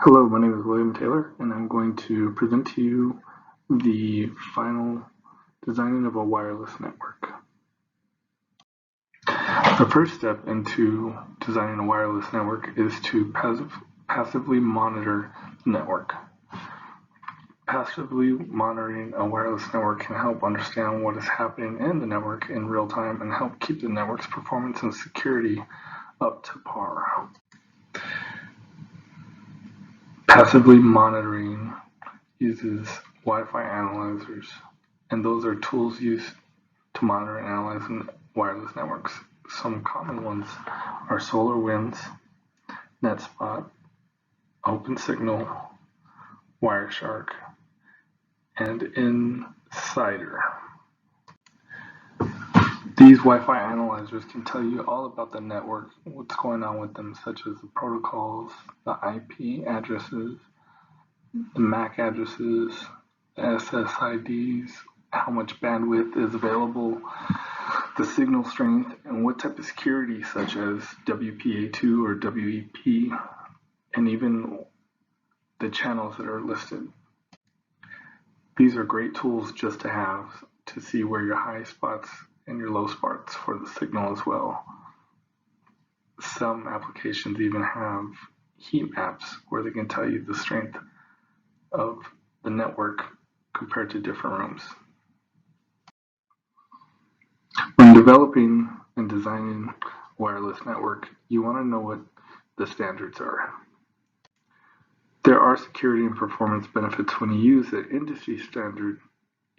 Hello, my name is William Taylor, and I'm going to present to you the final designing of a wireless network. The first step into designing a wireless network is to passively monitor the network. Passively monitoring a wireless network can help understand what is happening in the network in real time and help keep the network's performance and security up to par. Passively monitoring uses Wi-Fi analyzers, and those are tools used to monitor and analyze wireless networks. Some common ones are SolarWinds, NetSpot, OpenSignal, Wireshark, and Insider. These Wi-Fi analyzers can tell you all about the network, what's going on with them, such as the protocols, the IP addresses, the MAC addresses, the SSIDs, how much bandwidth is available, the signal strength, and what type of security such as WPA2 or WEP, and even the channels that are listed. These are great tools just to have to see where your high spots and your low spots for the signal as well. Some applications even have heat maps where they can tell you the strength of the network compared to different rooms. When developing and designing a wireless network, you want to know what the standards are. There are security and performance benefits when you use the industry standard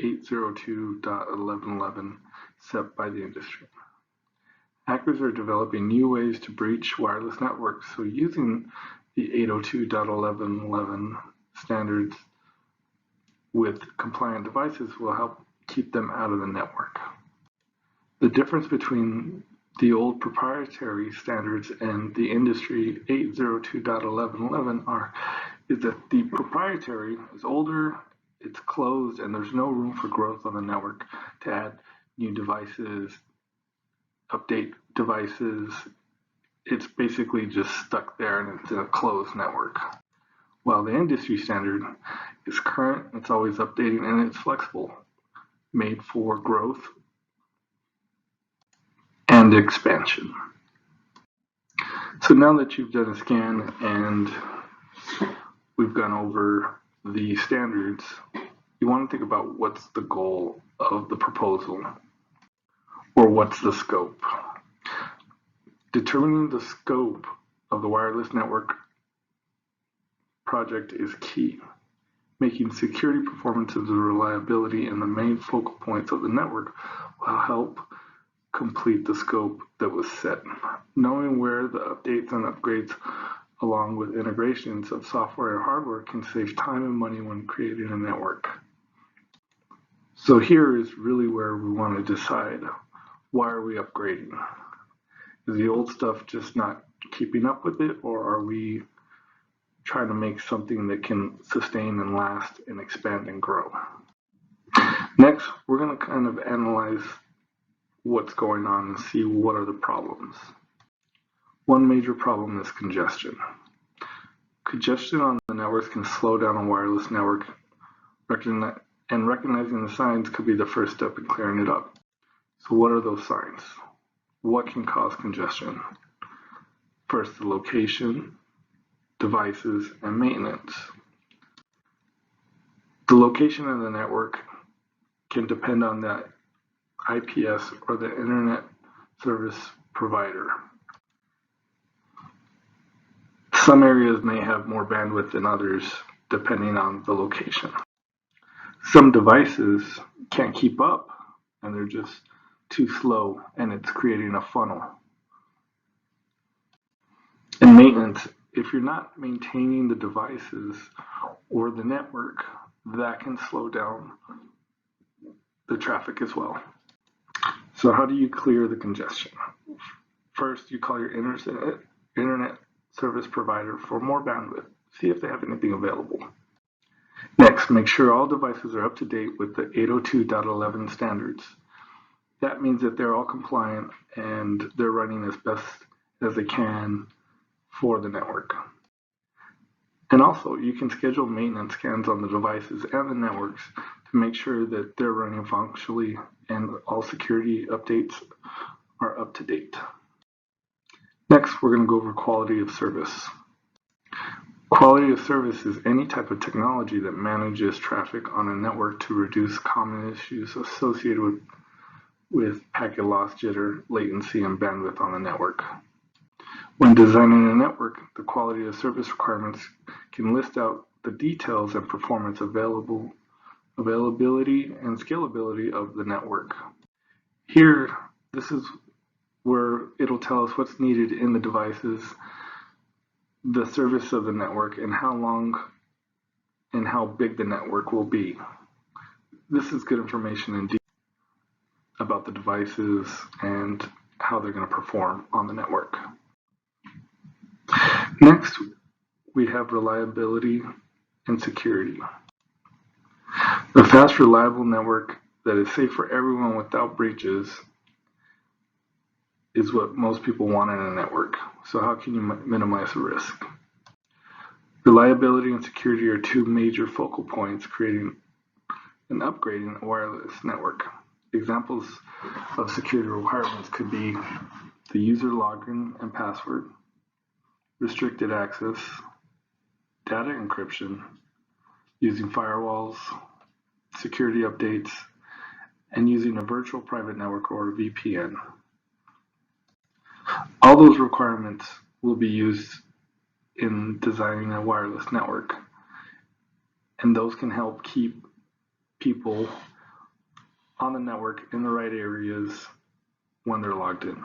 802.1111 set by the industry. Hackers are developing new ways to breach wireless networks, so using the 802.1111 standards with compliant devices will help keep them out of the network. The difference between the old proprietary standards and the industry 802.1111 is that the proprietary is older, it's closed, and there's no room for growth on the network to add new devices, update devices. It's basically just stuck there and it's in a closed network. While the industry standard is current, it's always updating, and it's flexible, made for growth and expansion. So now that you've done a scan and we've gone over the standards, you want to think about what's the goal of the proposal, or what's the scope. Determining the scope of the wireless network project is key. Making security, performance, and reliability in the main focal points of the network will help complete the scope that was set. Knowing where the updates and upgrades along with integrations of software and hardware can save time and money when creating a network. So here is really where we want to decide, why are we upgrading? Is the old stuff just not keeping up with it, or are we trying to make something that can sustain and last and expand and grow? Next, we're going to kind of analyze what's going on and see what are the problems. One major problem is congestion. Congestion on the networks can slow down a wireless network, and recognizing the signs could be the first step in clearing it up. So what are those signs? What can cause congestion? First, the location, devices, and maintenance. The location of the network can depend on the IPS or the internet service provider. Some areas may have more bandwidth than others depending on the location. Some devices can't keep up and they're just too slow, and it's creating a funnel. And maintenance, if you're not maintaining the devices or the network, that can slow down the traffic as well. So how do you clear the congestion? First, you call your internet service provider for more bandwidth. See if they have anything available. Next, make sure all devices are up to date with the 802.11 standards. That means that they're all compliant and they're running as best as they can for the network. And And also, you can schedule maintenance scans on the devices and the networks to make sure that they're running functionally and all security updates are up to date. Next, we're going to go over quality of service. Quality of service is any type of technology that manages traffic on a network to reduce common issues associated with packet loss, jitter, latency, and bandwidth on the network. When designing a network, the quality of service requirements can list out the details and performance availability, and scalability of the network. Here, this is where it'll tell us what's needed in the devices, the service of the network, and how long and how big the network will be. This is good information indeed about the devices and how they're going to perform on the network. Next, we have reliability and security. A fast, reliable network that is safe for everyone without breaches is what most people want in a network. So how can you minimize the risk? Reliability and security are two major focal points creating and upgrading a wireless network. Examples of security requirements could be the user login and password, restricted access, data encryption, using firewalls, security updates, and using a virtual private network or a VPN. All those requirements will be used in designing a wireless network, and those can help keep people on the network in the right areas when they're logged in.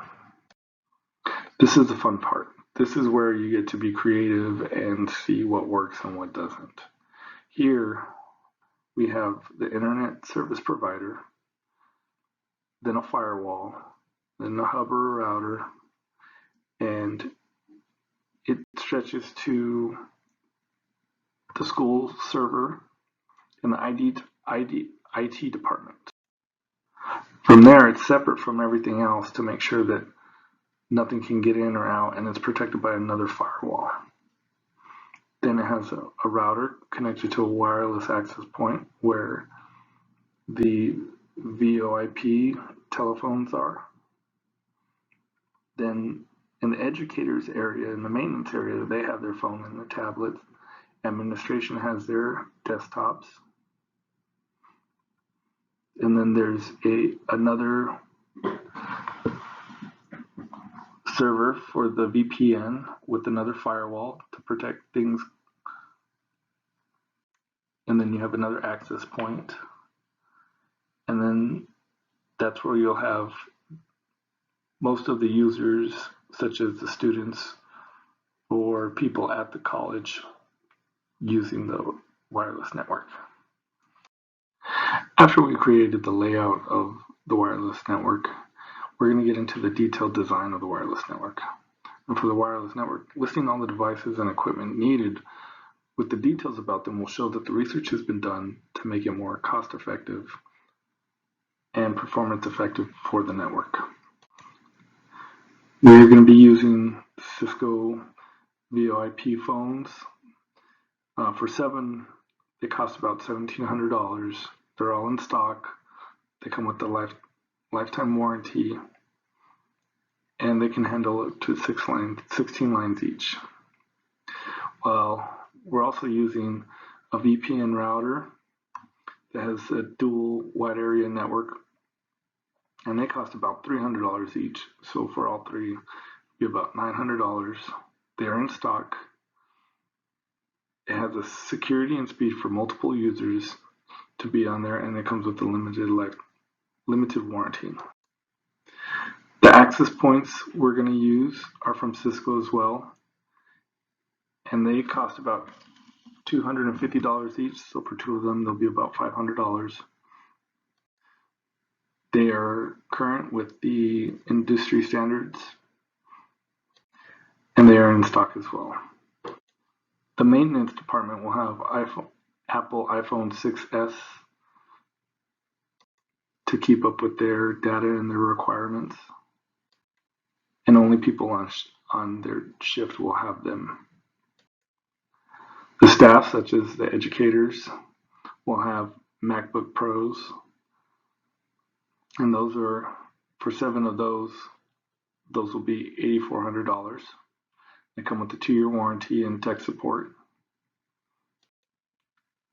This is the fun part. This is where you get to be creative and see what works and what doesn't. Here we have the internet service provider, then a firewall, then a hub or a router, and it stretches to the school server and the IT department. From there, it's separate from everything else to make sure that nothing can get in or out, and it's protected by another firewall. Then it has a router connected to a wireless access point where the VoIP telephones are. Then in the educators area, in the maintenance area, they have their phone and their tablets. Administration has their desktops. And then there's another server for the VPN with another firewall to protect things. And then you have another access point. And then that's where you'll have most of the users, such as the students or people at the college, using the wireless network. After we created the layout of the wireless network, we're going to get into the detailed design of the wireless network. And for the wireless network, listing all the devices and equipment needed with the details about them will show that the research has been done to make it more cost-effective and performance-effective for the network. We're going to be using Cisco VoIP phones. For 7, they cost about $1,700. They're all in stock. They come with the lifetime warranty, and they can handle up to 16 lines each. Well, we're also using a VPN router that has a dual wide area network, and they cost about $300 each. So for all three, it'll be about $900. They're in stock. It has a security and speed for multiple users to be on there, and it comes with a limited warranty. The access points we're going to use are from Cisco as well, and they cost about $250 each. So for 2 of them, they'll be about $500. They are current with the industry standards, and they are in stock as well. The maintenance department will have Apple iPhone 6s to keep up with their data and their requirements, and only people on their shift will have them. The staff, such as the educators, will have MacBook Pros, and those are, for 7 of those will be $8,400. They come with a 2-year warranty and tech support.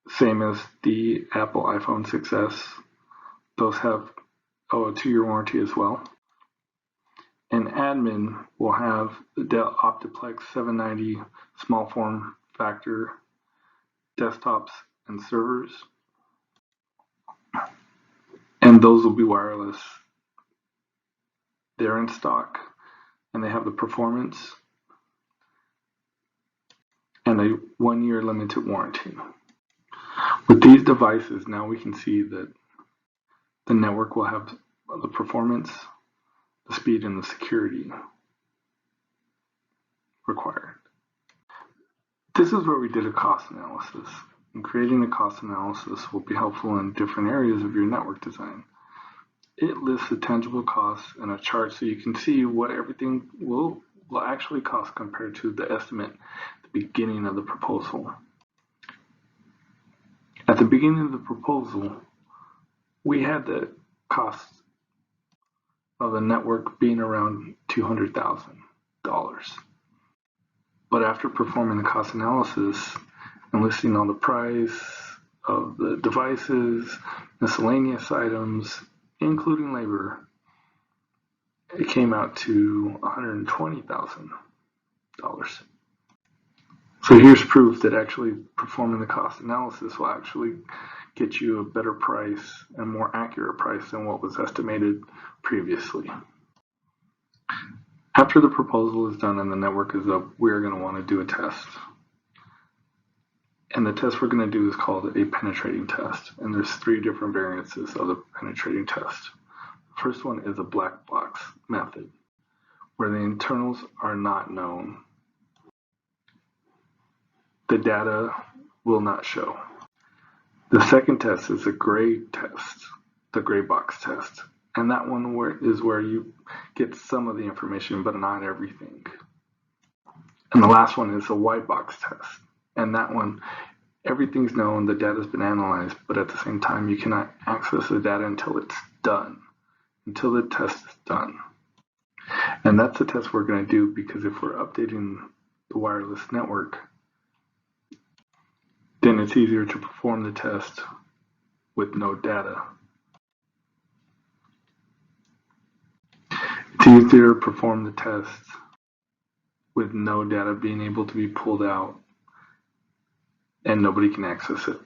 Same as the Apple iPhone 6s. Those have a 2-year warranty as well. And admin will have the Dell Optiplex 790 small form factor desktops and servers. And those will be wireless. They're in stock and they have the performance and a 1-year limited warranty. With these devices, now we can see that the network will have the performance, the speed, and the security required. This is where we did a cost analysis. And creating a cost analysis will be helpful in different areas of your network design. It lists the tangible costs in a chart so you can see what everything will actually cost compared to the estimate at the beginning of the proposal. At the beginning of the proposal, we had the cost of the network being around $200,000. But after performing the cost analysis and listing all the price of the devices, miscellaneous items, including labor, it came out to $120,000. So here's proof that actually performing the cost analysis will actually get you a better price and more accurate price than what was estimated previously. After the proposal is done and the network is up, we're going to want to do a test. And the test we're going to do is called a penetrating test. And there's 3 different variances of the penetrating test. The first one is a black box method, where the internals are not known. The data will not show. The second test is a gray test, the gray box test. And that one is where you get some of the information, but not everything. And the last one is a white box test. And that one, everything's known, the data's been analyzed, but at the same time, you cannot access the data until it's done, until the test is done. And that's the test we're going to do, because if we're updating the wireless network, then it's easier to perform the test with no data. It's easier to perform the test with no data being able to be pulled out and nobody can access it.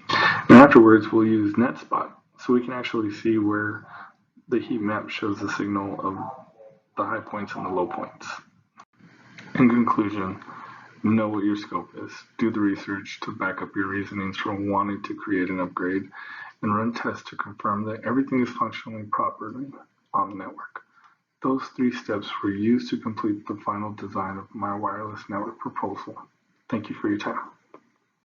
And afterwards, we'll use NetSpot so we can actually see where the heat map shows the signal of the high points and the low points. In conclusion, know what your scope is. Do the research to back up your reasonings for wanting to create an upgrade, and run tests to confirm that everything is functioning properly on the network. Those 3 steps were used to complete the final design of my wireless network proposal. Thank you for your time.